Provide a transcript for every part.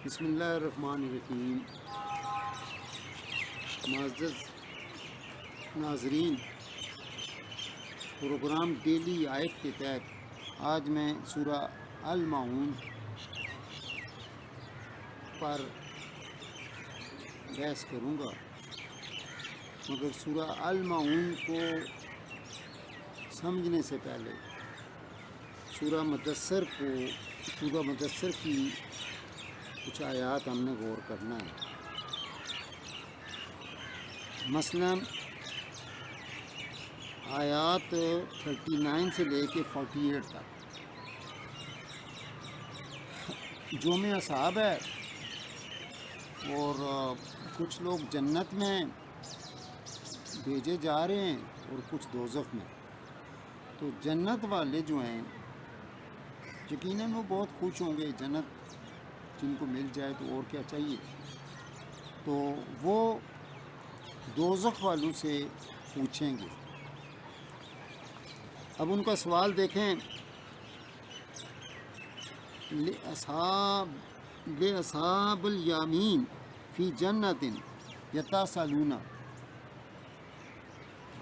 بسم اللہ الرحمن الرحیم۔ معزز ناظرین، پروگرام ڈیلی آیت کے تحت آج میں سورہ المعون پر بحث کروں گا، مگر سورہ المعون کو سمجھنے سے پہلے سورہ مدثر کی کچھ آیات ہم نے غور کرنا ہے۔ مثلا آیات 39 سے لے کے 48 تک جوم اصحاب ہے، اور کچھ لوگ جنت میں بھیجے جا رہے ہیں اور کچھ دوزخ میں۔ تو جنت والے جو ہیں یقیناً وہ بہت خوش ہوں گے، جنت جن کو مل جائے تو اور کیا چاہیے۔ تو وہ دوزخ والوں سے پوچھیں گے۔ اب ان کا سوال دیکھیں، لِأَصْحَابِ الْيَمِينِ فِي جَنَّةٍ يَتَسَاءَلُونَ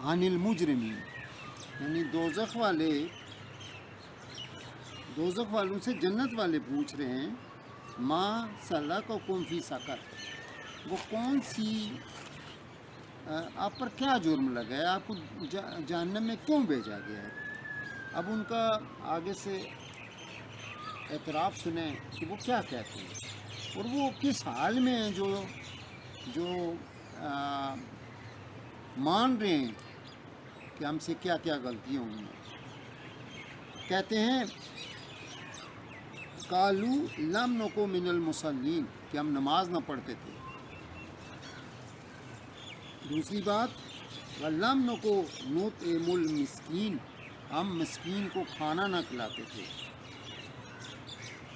عَنِ الْمُجْرِمِينَ، یعنی دوزخ والوں سے جنت والے پوچھ رہے ہیں، ما سلککم فی سقر، وہ کون سی آپ پر کیا جرم لگا ہے، آپ کو جہنم میں کیوں بھیجا گیا ہے۔ اب ان کا آگے سے اعتراف سنیں کہ وہ کیا کہتے ہیں اور وہ کس حال میں ہیں، جو مان رہے ہیں کہ ہم سے کیا کیا غلطیاں ہوئی ہیں۔ کہتے ہیں قالو لم نکو من المصلین، کہ ہم نماز نہ پڑھتے تھے۔ دوسری بات وَلَمْ نَكُ نُطْعِمُ الْمِسْكِينَ، ہم مسکین کو کھانا نہ کھلاتے تھے۔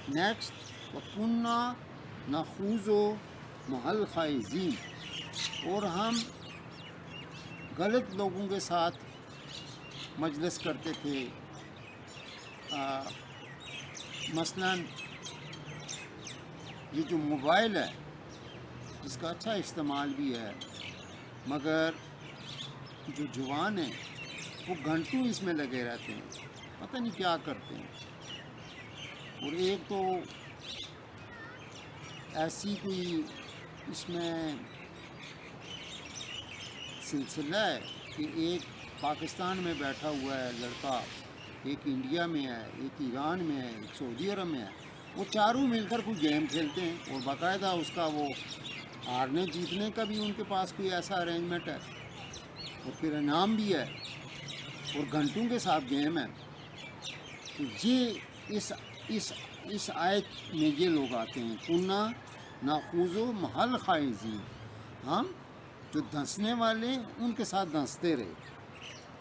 نیکسٹ وَكُنَّا نَخُوضُ مَعَ الْخَائِضِينَ، اور ہم غلط لوگوں کے ساتھ مجلس کرتے تھے۔ مثلا یہ جو موبائل ہے اس کا اچھا استعمال بھی ہے، مگر جو جوان ہیں وہ گھنٹوں اس میں لگے رہتے ہیں، پتہ نہیں کیا کرتے ہیں۔ اور ایک تو ایسی کوئی اس میں سلسلہ ہے کہ ایک پاکستان میں بیٹھا ہوا ہے لڑکا، ایک انڈیا میں ہے، ایک ایران میں ہے، ایک سعودی عرب میں ہے، وہ چاروں مل کر کوئی گیم کھیلتے ہیں، اور باقاعدہ اس کا وہ ہارنے جیتنے کا بھی ان کے پاس کوئی ایسا ارینجمنٹ ہے، اور پھر انعام بھی ہے، اور گھنٹوں کے ساتھ گیم ہے۔ تو یہ اس آیت میں یہ لوگ آتے ہیں، کنّا ناخوض مع الخائضین، ہم جو دھنسنے والے ان کے ساتھ دھنستے رہے۔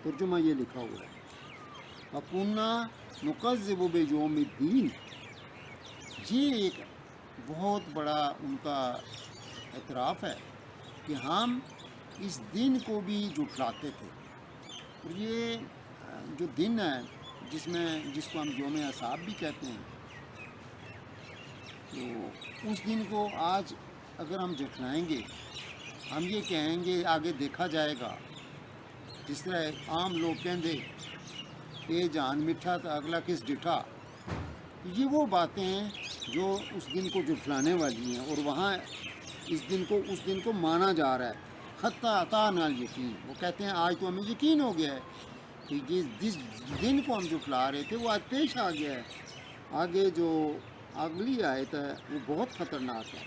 ترجمہ یہ لکھا ہوا ہے، وَكُنَّا نُكَذِّبُ بِيَوْمِ الدِّينِ، یہ ایک بہت بڑا ان کا اعتراف ہے کہ ہم اس دن کو بھی جھٹلاتے تھے۔ اور یہ جو دن ہے جس کو ہم یوم اصحاب بھی کہتے ہیں، تو اس دن کو آج اگر ہم جھٹلائیں گے، ہم یہ کہیں گے آگے دیکھا جائے گا، جس طرح عام لوگ کہندے اے جان میٹھا تھا اگلا کس ڈٹھا، تو یہ وہ باتیں ہیں جو اس دن کو جھٹلانے والی ہیں، اور وہاں اس دن کو مانا جا رہا ہے۔ حتیٰ اتانا الیقین، وہ کہتے ہیں آج تو ہمیں یقین ہو گیا ہے کہ جس دن کو ہم جھٹلا رہے تھے وہ آج پیش آ گیا ہے۔ آگے جو اگلی آیت ہے وہ بہت خطرناک ہے،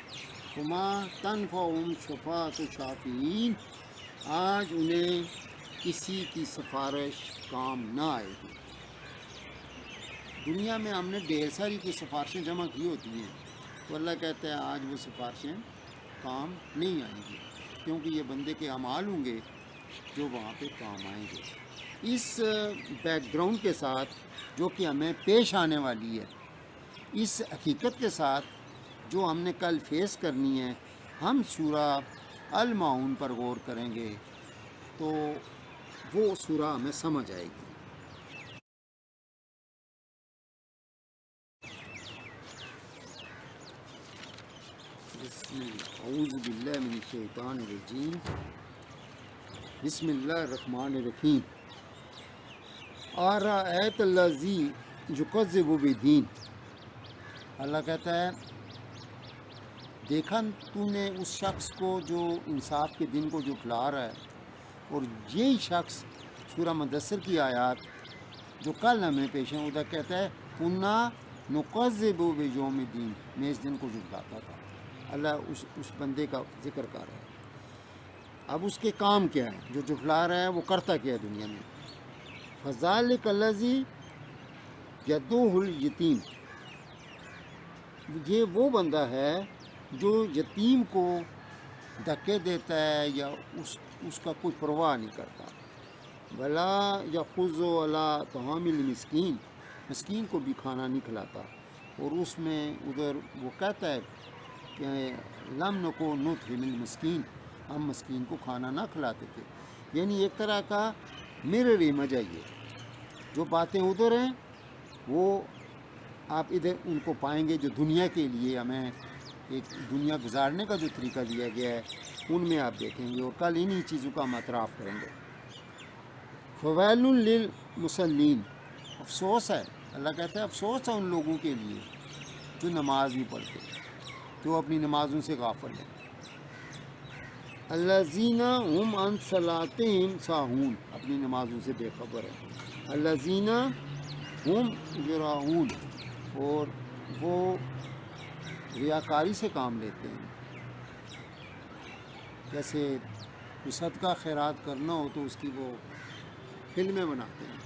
وما تنفعهم شفاعۃ الشافعین، آج انہیں کسی کی سفارش کام نہ آئے گی۔ دنیا میں ہم نے ڈھیر ساری کوئی سفارشیں جمع کی ہوتی ہیں، تو اللہ کہتا ہے آج وہ سفارشیں کام نہیں آئیں گی، کیونکہ یہ بندے کے اعمال ہوں گے جو وہاں پہ کام آئیں گے۔ اس بیک گراؤنڈ کے ساتھ جو کہ ہمیں پیش آنے والی ہے، اس حقیقت کے ساتھ جو ہم نے کل فیس کرنی ہے، ہم سورہ المعون پر غور کریں گے تو وہ سورہ ہمیں سمجھ آئے گی۔ اعوذ باللہ من الشیطان الرجیم، بسم اللہ الرحمن الرحیم۔ ارأیت الذی یکذب بالدین، اللہ کہتا ہے دیکھا تو نے اس شخص کو جو انصاف کے دن کو جھٹلا رہا ہے، اور یہی شخص سورہ مدثر کی آیات جو کل ہمیں پیش ہیں ادھر کہتا ہے کنا نکذب بیوم الدین، میں اس دن کو جھٹلاتا تھا۔ اللہ اس بندے کا ذکر کر رہا ہے۔ اب اس کے کام کیا ہے جو جھٹلا رہا ہے، وہ کرتا کیا ہے دنیا میں؟ فذلک الذی یدعو الیتیم، یہ وہ بندہ ہے جو یتیم کو دھکے دیتا ہے یا اس کا کوئی پرواہ نہیں کرتا۔ ولا یحض علی طعام المسکین، مسکین کو بھی کھانا نہیں کھلاتا۔ اور اس میں ادھر وہ کہتا ہے کہ لم نکو نطعم المسکین، ہم مسکین کو کھانا نہ کھلاتے تھے۔ یعنی ایک طرح کا میرر امیج ہے یہ، جو باتیں ادھر ہیں وہ آپ ادھر ان کو پائیں گے جو دنیا کے لیے ہمیں ایک دنیا گزارنے کا جو طریقہ دیا گیا ہے ان میں آپ دیکھیں گے، اور کل انہی چیزوں کا ہم اعتراف کریں گے۔ فویل للمصلین، افسوس ہے، اللہ کہتا ہے افسوس ہے ان لوگوں کے لیے جو نماز نہیں پڑھتے، جو اپنی نمازوں سے غافل ہیں۔ الذین هم عن صلاتهم ساہون، اپنی نمازوں سے بے خبر ہیں۔ الذین هم یراؤون، اور وہ ریاکاری سے کام لیتے ہیں، جیسے کوئی صدقہ خیرات کرنا ہو تو اس کی وہ فلمیں بناتے ہیں۔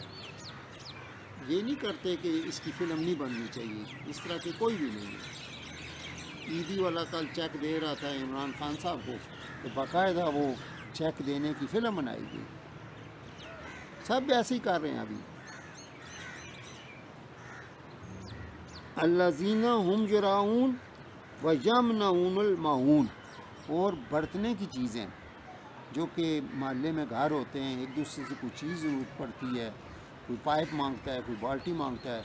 یہ نہیں کرتے کہ اس کی فلم نہیں بننی چاہیے، اس طرح کے کوئی بھی نہیں ہے۔ عیدی والا کل چیک دے رہا تھا عمران خان صاحب کو، تو باقاعدہ وہ چیک دینے کی فلم بنائی گئی۔ سب ایسے ہی کر رہے ہیں ابھی۔ الذین هم یراؤون ویمنعون الماعون، اور برتنے کی چیزیں جو کہ محلے میں گھر ہوتے ہیں، ایک دوسرے سے کوئی چیز ضرورت پڑتی ہے، کوئی پائپ مانگتا ہے، کوئی بالٹی مانگتا ہے،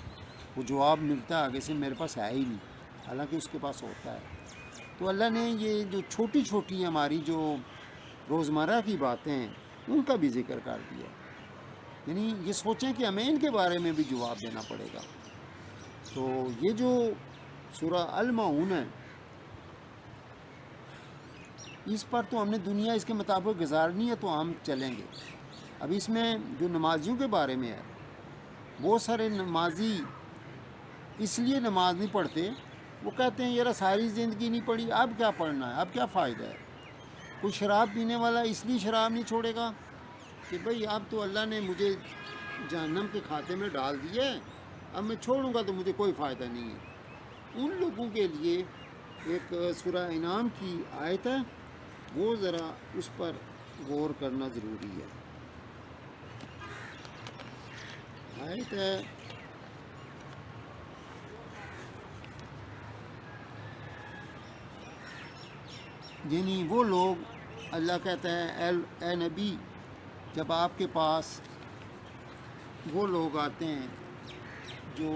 وہ جواب ملتا ہے آگے سے میرے پاس ہے ہی نہیں، حالانکہ اس کے پاس ہوتا ہے۔ تو اللہ نے یہ جو چھوٹی چھوٹی ہماری جو روزمرہ کی باتیں ہیں ان کا بھی ذکر کر دیا، یعنی یہ سوچیں کہ ہمیں ان کے بارے میں بھی جواب دینا پڑے گا۔ تو یہ جو سورہ الماعون ہے، اس پر تو ہم نے دنیا اس کے مطابق گزارنی ہے تو ہم چلیں گے۔ اب اس میں جو نمازیوں کے بارے میں ہے، بہت سارے نمازی اس لیے نماز نہیں پڑھتے، وہ کہتے ہیں یار ساری زندگی نہیں پڑھی، اب کیا پڑھنا ہے، اب کیا فائدہ ہے۔ کوئی شراب پینے والا اس لیے شراب نہیں چھوڑے گا کہ بھئی اب تو اللہ نے مجھے جہنم کے کھاتے میں ڈال دیا ہے، اب میں چھوڑوں گا تو مجھے کوئی فائدہ نہیں ہے۔ ان لوگوں کے لیے ایک سورہ انعام کی آیت ہے، وہ ذرا اس پر غور کرنا ضروری ہے۔ آیت ہے یعنی وہ لوگ، اللہ کہتا ہے اے نبی، جب آپ کے پاس وہ لوگ آتے ہیں جو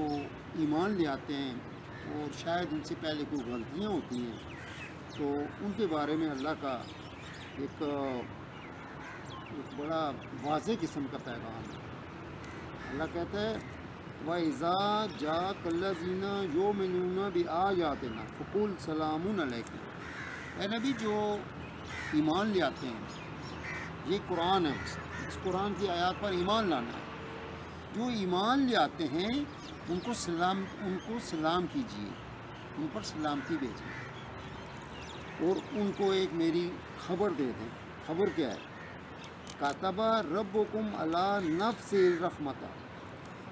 ایمان لے آتے ہیں اور شاید ان سے پہلے کوئی غلطیاں ہوتی ہیں، تو ان کے بارے میں اللہ کا ایک بڑا واضح قسم کا پیغام ہے۔ اللہ کہتا ہے وَإِذَا جَاءَكَ الَّذِينَ يُؤْمِنُونَ بِآيَاتِنَا فَقُلْ سَلَامٌ عَلَيْكُمْ، اے نبی جو ایمان لے آتے ہیں، یہ قرآن ہے، اس قرآن کی آیات پر ایمان لانا ہے۔ جو ایمان لے آتے ہیں ان کو سلام کیجیے، ان پر سلامتی بھیجیں، اور ان کو ایک میری خبر دے دیں۔ خبر کیا ہے؟ کاتب ربکم علی نفس الرحمۃ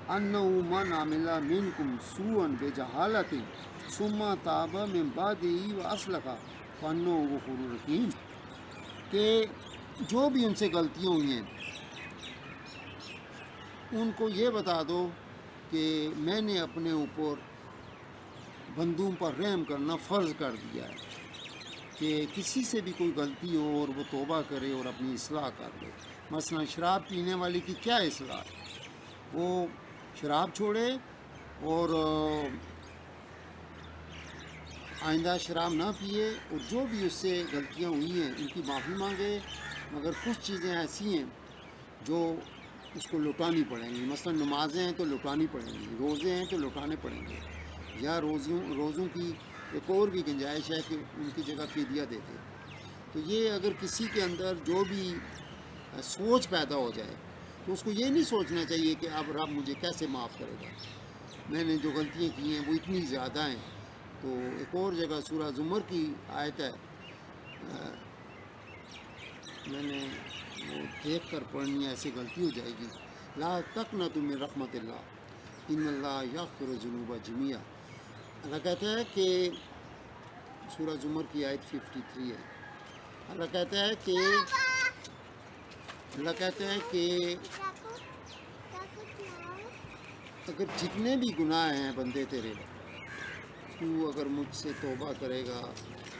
انہ من عمل منکم سوءا بجہالۃ ثم تاب من بعدہ واصلح فانہ غفور رحیم، کہ جو بھی ان سے غلطیاں ہوئی ہیں ان کو یہ بتا دو کہ میں نے اپنے اوپر بندوں پر رحم کرنا فرض کر دیا ہے، کہ کسی سے بھی کوئی غلطی ہو اور وہ توبہ کرے اور اپنی اصلاح کر لے۔ مثلا شراب پینے والی کی کیا اصلاح ہے؟ وہ شراب چھوڑے اور آئندہ شراب نہ پیے اور جو بھی اس سے غلطیاں ہوئی ہیں ان کی معافی مانگے، مگر کچھ چیزیں ایسی ہیں جو اس کو لوٹانی پڑیں گی. مثلا نمازیں ہیں تو لوٹانی پڑیں گی، روزے ہیں تو لوٹانے پڑیں گے، یا روزوں کی ایک اور بھی گنجائش ہے کہ ان کی جگہ فدیہ دے دے. تو یہ اگر کسی کے اندر جو بھی سوچ پیدا ہو جائے تو اس کو یہ نہیں سوچنا چاہیے کہ اب رب مجھے کیسے معاف کرے گا، میں نے جو غلطیاں کی ہیں وہ اتنی زیادہ ہیں. تو ایک اور جگہ سورہ زمر کی آیت ہے، میں نے وہ دیکھ کر پڑھنی ہے، ایسے غلطی ہو جائے گی. لا تقنطوا من رحمت اللہ ان اللہ یغفر الذنوب جميعا. اللہ کہتا ہے کہ سورہ زمر کی آیت 53 ہے. اللہ کہتا ہے کہ اگر جتنے بھی گناہ ہیں بندے تیرے، تو اگر مجھ سے توبہ کرے گا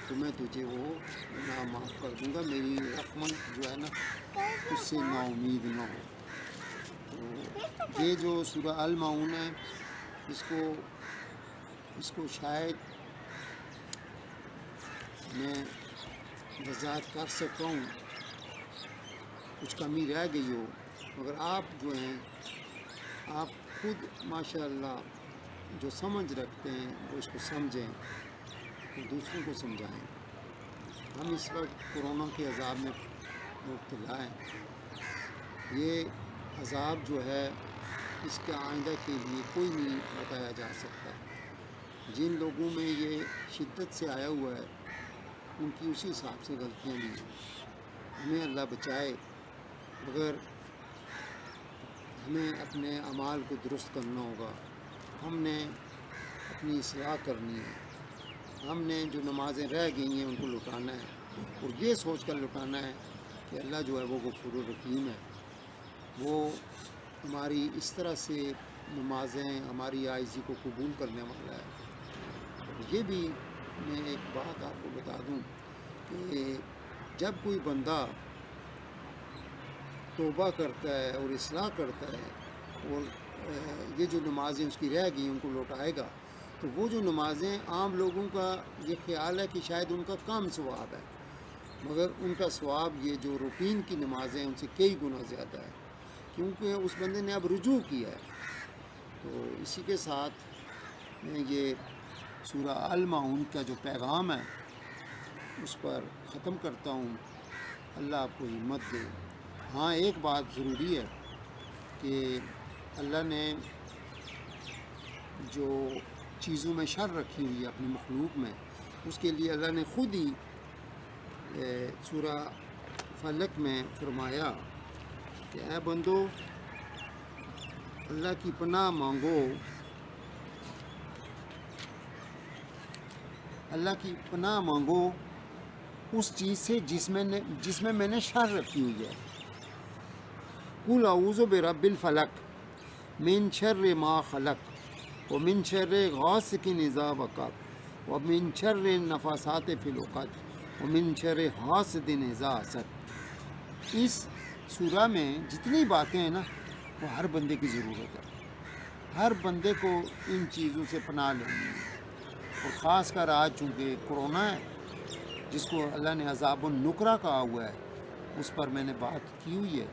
تو میں تجھے وہ گناہ معاف کر دوں گا. میری رحمت جو ہے نا اس سے نا امید نہ ہو. تو یہ جو سورہ المعون ہے اس کو شاید میں وضاحت کر سکتا ہوں، کچھ کمی رہ گئی ہو، مگر آپ جو ہیں آپ خود ماشاءاللہ جو سمجھ رکھتے ہیں وہ اس کو سمجھیں اور دوسروں کو سمجھائیں. ہم اس وقت کورونا کے عذاب میں مبتلا ہیں. یہ عذاب جو ہے اس کے آئندہ کے لیے کوئی نہیں بتایا جا سکتا. جن لوگوں میں یہ شدت سے آیا ہوا ہے ان کی اسی حساب سے غلطیاں بھی ہیں. ہمیں اللہ بچائے، مگر ہمیں اپنے اعمال کو درست کرنا ہوگا. ہم نے اپنی اصلاح کرنی ہے. ہم نے جو نمازیں رہ گئی ہیں ان کو لوٹانا ہے، اور یہ سوچ کر لوٹانا ہے کہ اللہ جو ہے وہ غفور الرحیم ہے. وہ ہماری اس طرح سے نمازیں ہماری عاجزی کو قبول کرنے والا ہے. یہ بھی میں ایک بات آپ کو بتا دوں کہ جب کوئی بندہ توبہ کرتا ہے اور اصلاح کرتا ہے اور یہ جو نمازیں اس کی رہ گئی ان کو لوٹائے گا، تو وہ جو نمازیں عام لوگوں کا یہ خیال ہے کہ شاید ان کا کم ثواب ہے، مگر ان کا ثواب یہ جو روٹین کی نمازیں ان سے کئی گنا زیادہ ہے، کیونکہ اس بندے نے اب رجوع کیا ہے. تو اسی کے ساتھ میں یہ سورہ المعون کا جو پیغام ہے اس پر ختم کرتا ہوں. اللہ آپ کو ہمت دے. ہاں ایک بات ضروری ہے کہ اللہ نے جو چیزوں میں شر رکھی ہوئی ہے اپنی مخلوق میں، اس کے لیے اللہ نے خود ہی سورہ فلق میں فرمایا کہ اے بندو اللہ کی پناہ مانگو، اللہ کی پناہ مانگو اس چیز سے جس میں نے شر رکھی ہوئی ہے. قل اعوذ برب الفلق من شر ما خلق ومن شر غاسق اذا وقب ومن شر النفاثات فی العقد ومن شر حاسد اذا حسد. اس سورہ میں جتنی باتیں ہیں نا وہ ہر بندے کی ضرورت ہے. ہر بندے کو ان چیزوں سے پناہ لینی ہے. اور خاص کر آج چونکہ کرونا ہے جس کو اللہ نے عذاب النکرہ کہا ہوا ہے، اس پر میں نے بات کی ہوئی ہے.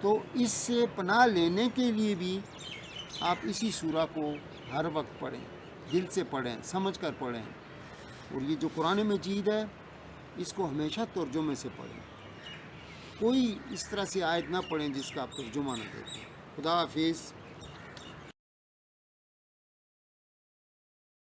تو اس سے پناہ لینے کے لیے بھی آپ اسی سورہ کو ہر وقت پڑھیں، دل سے پڑھیں، سمجھ کر پڑھیں. اور یہ جو قرآن مجید ہے اس کو ہمیشہ ترجمے سے پڑھیں. کوئی اس طرح سے آیت نہ پڑھیں جس کا آپ ترجمہ نہ دیکھیں. خدا حافظ.